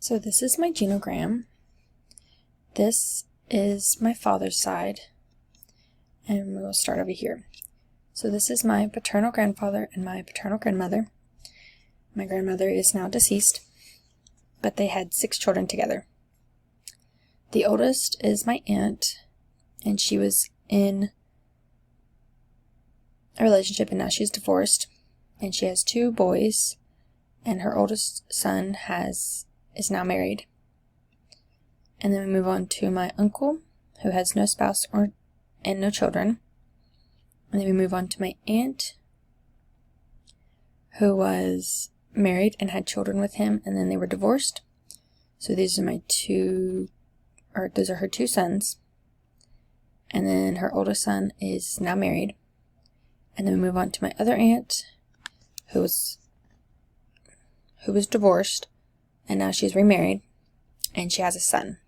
So this is my genogram. This is my father's side, and we'll start over here. So this is my paternal grandfather and my paternal grandmother. My grandmother is now deceased, but they had 6 children together. The oldest is my aunt, and she was in a relationship and now she's divorced, and she has 2 boys, and her oldest son is now married. And then we move on to my uncle, who has no spouse and no children. And then we move on to my aunt, who was married and had children with him, and then they were divorced. So those are her 2 sons. And then her oldest son is now married. And then we move on to my other aunt, who was divorced, and now she's remarried, and she has a son.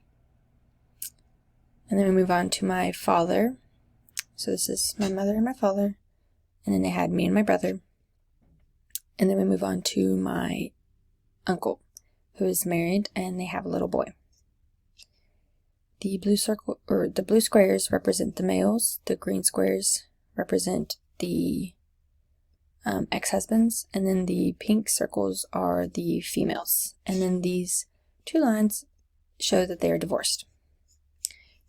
And then we move on to my father. So this is my mother and my father, and then they had me and my brother. And then we move on to my uncle, who is married, and they have a little boy. The blue squares represent the males. The green squares represent the ex-husbands, and then the pink circles are the females. And then these 2 lines show that they are divorced.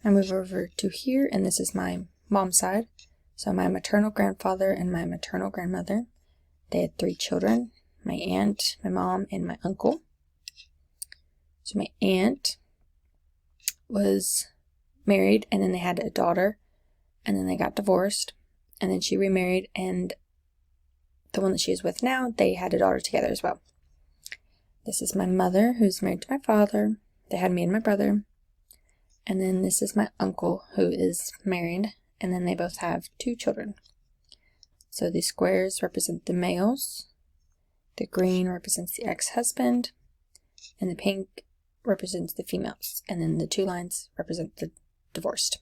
I move over to here, and this is my mom's side. So my maternal grandfather and my maternal grandmother, they had 3 children, my aunt, my mom, and my uncle. So my aunt was married, and then they had a daughter, and then they got divorced, and then she remarried, and the one that she is with now, they had a daughter together as well. This is my mother, who's married to my father. They had me and my brother. And then this is my uncle, who is married, and then they both have 2 children. So the squares represent the males, the green represents the ex-husband, and the pink represents the females, and then the 2 lines represent the divorced.